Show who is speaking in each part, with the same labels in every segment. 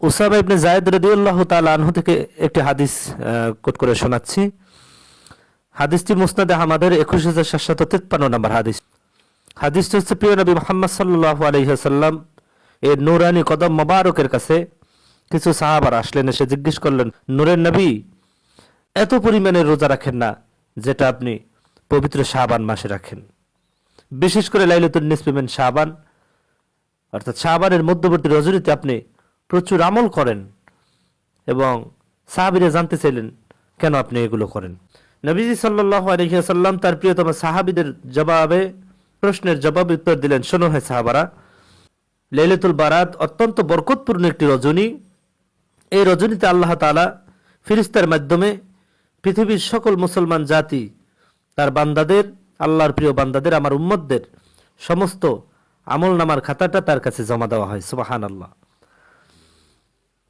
Speaker 1: Osama ইবনে যায়েদ রাদিয়াল্লাহু তাআলা আনহু থেকে একটি হাদিস কোট করে শোনাচ্ছি। হাদিসটি মুসনাদে আহমদের 21753 নম্বর হাদিস। হাদিসটি হচ্ছে প্রিয় নবী মুহাম্মদ সাল্লাল্লাহু আলাইহি ওয়াসাল্লাম এর নূরানি কদম মোবারকের কাছে কিছু সাহাবারা আসলেন, এসে জিজ্ঞেস করলেন, নূরের নবী, এত পরিমাণে রোজা রাখেন না যেটা আপনি পবিত্র শাবান মাসে রাখেন, বিশেষ করে লাইলাতুন নিসফি মিন শাবান অর্থাৎ শাবানের মধ্যবর্তী রজনীতে আপনি প্রচুর আমল করেন। এবং সাহাবীরা জানতে চাইলেন কেন আপনি এগুলো করেন। নবীজি সাল্লাল্লাহু আলাইহি ওয়াসাল্লাম তার প্রিয়তম সাহাবীদের প্রশ্নের জবাব উত্তর দিলেন, শোনো হে সাহাবারা, লাইলাতুল বারাত অত্যন্ত বরকতপূর্ণ একটি রজনী। এই রজনীতে আল্লাহ তাআলা ফেরেশতার মাধ্যমে পৃথিবীর সকল মুসলমান জাতি তার বান্দাদের, আল্লাহর প্রিয় বান্দাদের, আমার উম্মতদের সমস্ত আমল নামার খাতাটা তার কাছে জমা দেওয়া হয়। সুবহানাল্লাহ।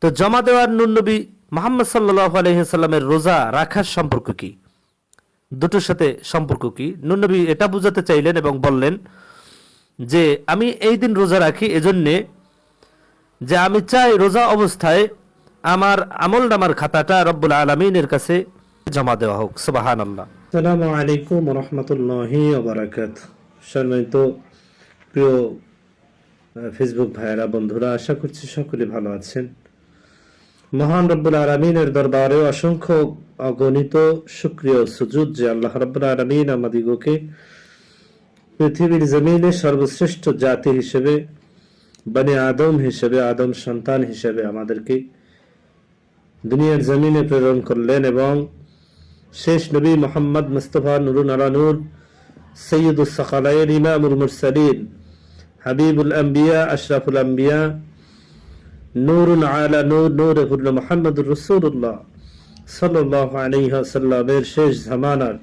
Speaker 1: তো জমা দেওয়ার নূর নবী মুহাম্মদ সাল্লাল্লাহু আলাইহি ওয়াসাল্লামের রোজা রাখার সম্পর্ক কি, দুটোর সাথে সম্পর্ক কি? নূর নবী এটা বুঝাতে চাইলেন এবং বললেন যে আমি এই দিন রোজা রাখি এজন্যে যে আমি চাই রোজা অবস্থায় আমার আমল নামার খাতাটা রব্বুল আলামিনের কাছে জমা দেওয়া হোক। সুবহানাল্লাহ।
Speaker 2: আসসালামু আলাইকুম ওয়া রাহমাতুল্লাহি ওয়া বারাকাতুহু। সম্মানিত প্রিয় ফেসবুক ভাইয়েরা, বন্ধুরা, আশা করছি সকলে ভালো আছেন। মহান রব্বুল আলামিনের দরবারে অসংখ্য অগণিত শুকরিয়া ও সুজুদ যে আল্লাহ রব্বুল আলামিন আমাদিগকে পৃথিবীর জমিনে সর্বশ্রেষ্ঠ জাতি হিসেবে, বনি আদম হিসেবে, আদম সন্তান হিসেবে আমাদেরকে দুনিয়ার জমিনে প্রেরণ করলেন এবং শেষ নবী মুহাম্মদ মুস্তাফা নুরুন আলা নূর, সৈয়দুস সাকালাইন, ইমামুল মুরসালিন, হাবিবুল আম্বিয়া, আশরাফুল আম্বিয়া, নূরুন আলা নূর, নূরুল মুহাম্মদুর রাসূলুল্লাহ সাল্লাল্লাহু আলাইহি ওয়াসাল্লামের শেষ জামানার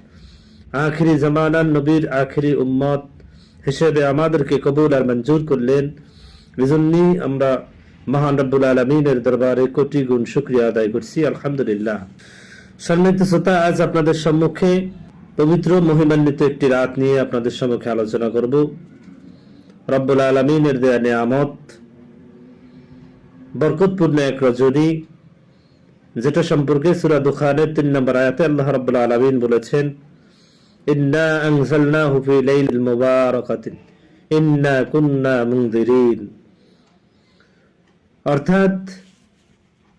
Speaker 2: আখিরি জামানার নবীর আখিরি উম্মত হিসেবে আমাদেরকে কবুল আর মঞ্জুর করলেন। এজন্যই আমরা মহান রব্বুল আলামিনের দরবারে কোটি গুণ শুকরিয়া আদায় করছি, আলহামদুলিল্লাহ। সম্মানিত শ্রোতা, আজ আপনাদের সম্মুখে পবিত্র মহিমান্বিত একটি রাত নিয়ে আপনাদের সম্মুখে আলোচনা করব। রব্বুল আলামিনের দেয়া নিয়ামত, বরকতপূর্ণ এক রজনী, যেটা সম্পর্কে সূরা দুখানের 3 নম্বর আয়াতে আল্লাহ রাব্বুল আলামিন বলেছেন, ইন্না আনজালনাহু ফি লাইলাতিল মুবারাকাতিন ইন্না কুন্না মুনজিরিন। অর্থাৎ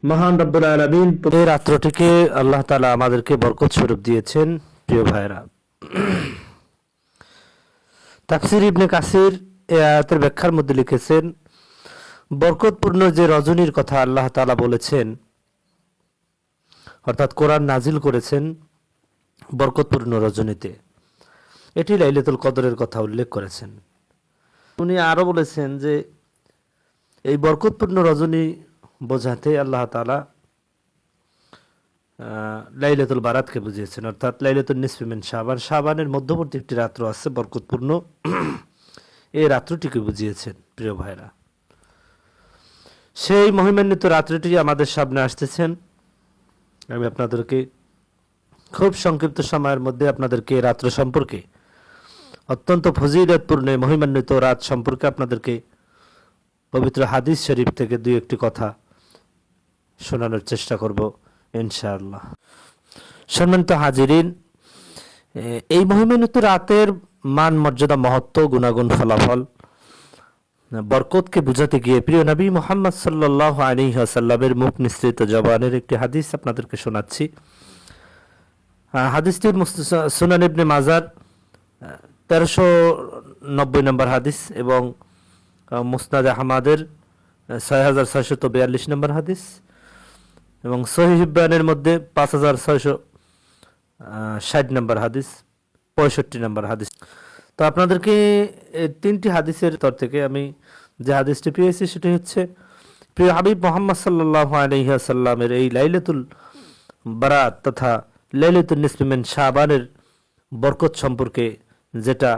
Speaker 2: মহান রব্বুল আলামিন
Speaker 1: এই রাত্রটিকে আল্লাহ তাআলা আমাদেরকে বরকত স্বরূপ দিয়েছেন। প্রিয় ভাইরা, তাফসীর ইবনে কাসির এই আয়াতের ব্যাখ্যার মধ্যে লিখেছেন, বরকতপূর্ণ যে রজনীর কথা আল্লাহ তাআলা বলেছেন, অর্থাৎ কোরআন নাজিল করেছেন বরকতপূর্ণ রজনীতে, এটি লাইলাতুল কদরের কথা উল্লেখ করেছেন। উনি আরো বলেছেন যে এই বরকতপূর্ণ রজনী বোঝাতে আল্লাহ তাআলা লাইলাতুল বারাতকে বুঝিয়েছেন, অর্থাৎ লাইলাতুন নিসফি মিন শাবান, শাবানের মধ্যবর্তী একটি রাত্র আছে বরকতপূর্ণ, এই রাত্রটিকে বুঝিয়েছেন। প্রিয় ভাইরা, সেই মহিমান্বিত রাত্রিটি আমাদের সামনে আসতেছেন। আমি আপনাদেরকে খুব সংক্ষিপ্ত সময়ের মধ্যে আপনাদেরকে রাত্র সম্পর্কে, অত্যন্ত ফজিলতপূর্ণ মহিমান্বিত রাত সম্পর্কে আপনাদেরকে পবিত্র হাদিস শরীফ থেকে দুই একটি কথা শোনানোর চেষ্টা করব ইনশাআল্লাহ। সম্মানিত হাজিরিন, এই মহিমান্বিত রাতের মান, মর্যাদা, মহত্ব, গুণাগুণ, ফলাফল, বরকতকে বুঝাতে গিয়ে প্রিয় নবী মুহাম্মদ সাল্লাল্লাহু আলাইহি ওয়াসাল্লামের মুখ নিঃসৃত জবানের একটি হাদিস আপনাদেরকে শোনাচ্ছি। হাদিসটি সুনান ইবনে মাজার 1390 নম্বর হাদিস এবং মুসনাদ আহমদের 6642 নম্বর হাদিস এবং সহিহ ইবনের মধ্যে 5660 নম্বর হাদিস, 65 নম্বর হাদিস। তো আপনাদেরকে তিনটি হাদিসের তর থেকে আমি যে হাদিসটি পেয়েছি সেটি হচ্ছে প্রিয় হাবিব মুহাম্মদ সাল্লাল্লাহু আলাইহি ওয়াসাল্লামের এই লাইলাতুল বারাত তথা লাইলাতুন নিসফি মিন শাবানের বরকত সম্পর্কে, যেটা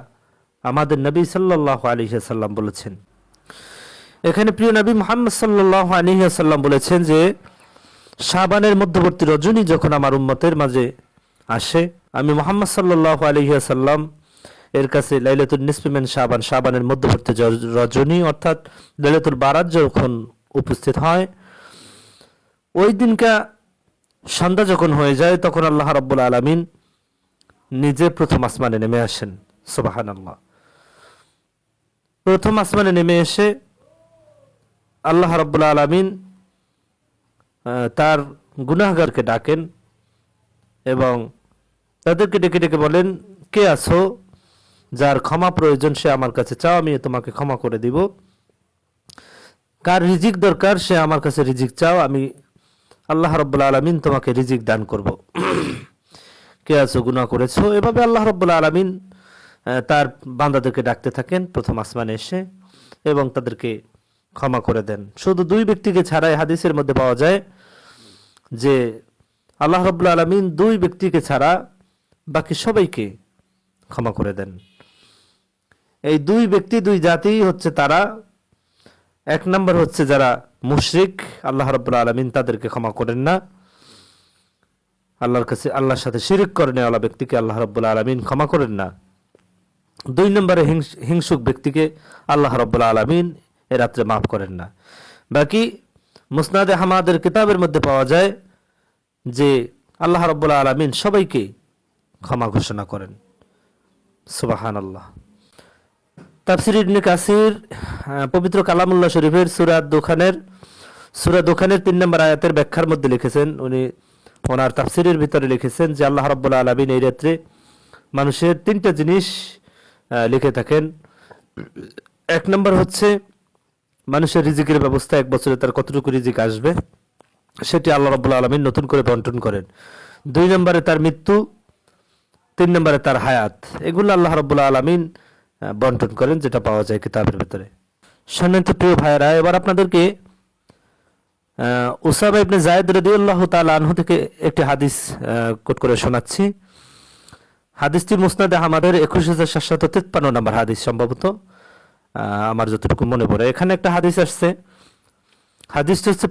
Speaker 1: আমাদের নবী সাল্লাল্লাহু আলাইহি ওয়াসাল্লাম বলেছেন। এখানে প্রিয় নবী মুহাম্মদ সাল্লাল্লাহু আলাইহি ওয়াসাল্লাম বলেছেন যে শাবানের মধ্যবর্তী রজনী যখন আমার উম্মতের মাঝে আসে, আমি মুহাম্মদ সাল্লাল্লাহু আলাইহি ওয়াসাল্লাম এর কাছে লাইলাতুল নিসফি মিন শাবান, শাবানের মধ্যবর্তী রজনী অর্থাৎ লাইলাতুল বারাত যখন উপস্থিত হয়, ওই দিনকা সন্ধ্যা যখন হয়ে যায় তখন আল্লাহ রাব্বুল আলামিন নিজে প্রথম আসমানে নেমে আসেন। সুবহানাল্লাহ। প্রথম আসমানে নেমে এসে আল্লাহ রাব্বুল আলামিন তার গুনাহগারকে ডাকেন এবং তাদেরকে ডেকে ডেকে বলেন, কে আছো যার ক্ষমা প্রয়োজন সে আমার কাছে চাও, আমি তোমাকে ক্ষমা করে দিব। কার রিজিক দরকার সে আমার কাছে রিজিক চাও, আমি আল্লাহ রাব্বুল আলামিন তোমাকে রিজিক দান করব। কে আছো গুনাহ করেছো। এভাবে আল্লাহ রাব্বুল আলামিন তার বান্দাদেরকে ডাকতে থাকেন প্রথম আসমানে এসে এবং তাদেরকে ক্ষমা করে দেন। শুধু দুই ব্যক্তিকে ছাড়াই হাদিসের মধ্যে পাওয়া যায় যে আল্লাহ রাব্বুল আলামিন দুই ব্যক্তিকে ছাড়া বাকি সবাইকে ক্ষমা করে দেন। এই দুই ব্যক্তি দুই জাতি হচ্ছে তারা, এক নম্বর হচ্ছে যারা মুশরিক, আল্লাহ রাব্বুল আলামিন তাদেরকে ক্ষমা করেন না। আল্লাহর সাথে শিরক করে নেওয়ালা ব্যক্তিকে আল্লাহ রাব্বুল আলামিন ক্ষমা করেন না। দুই নম্বরে হিংসুক ব্যক্তিকে আল্লাহ রাব্বুল আলামিন এ রাত্রে মাফ করেন না। বাকি মুসনাদে আহমদের কিতাবের মধ্যে পাওয়া যায় যে আল্লাহ রাব্বুল আলামিন সবাইকে ক্ষমা ঘোষণা করেন। সুবহানাল্লাহ। তাফসীর ইবনে কাসির পবিত্র কালামুল্লাহ শরীফের সূরা দুখানের 3 নম্বর আয়াতের ব্যাখ্যার মধ্যে লিখেছেন, উনি ওনার তাফসীরের ভিতরে লিখেছেন যে আল্লাহ রাব্বুল আলামিন এই রাত্রে মানুষের 3টা জিনিস লিখে থাকেন। এক নম্বর হচ্ছে মানুষের রিজিকের ব্যবস্থা, এক বছরে তার কতটুকু রিজিক আসবে সেটি আল্লাহ রাব্বুল আলামিন নতুন করে বন্টন করেন। 2 নম্বরে তার মৃত্যু, 3 নম্বরে তার হায়াত, এগুলো আল্লাহ রাব্বুল আলামিন বন্টন করেন, যেটা পাওয়া যায় কিতাবের ভিতরে। সম্মানিত প্রিয় ভাইয়েরা, এবার আপনাদেরকে উসামা ইবনে যায়েদ রাদিয়াল্লাহু তাআলা আনহু থেকে একটি হাদিস কোট করে শোনাচ্ছি। হাদিসটি মুসনাদে আহমদের 21753 নম্বর হাদিস, সম্ভবত আমার যতটুকু মনে পড়ে। এখানে একটা হাদিস আসছে, হাদিসটি হচ্ছে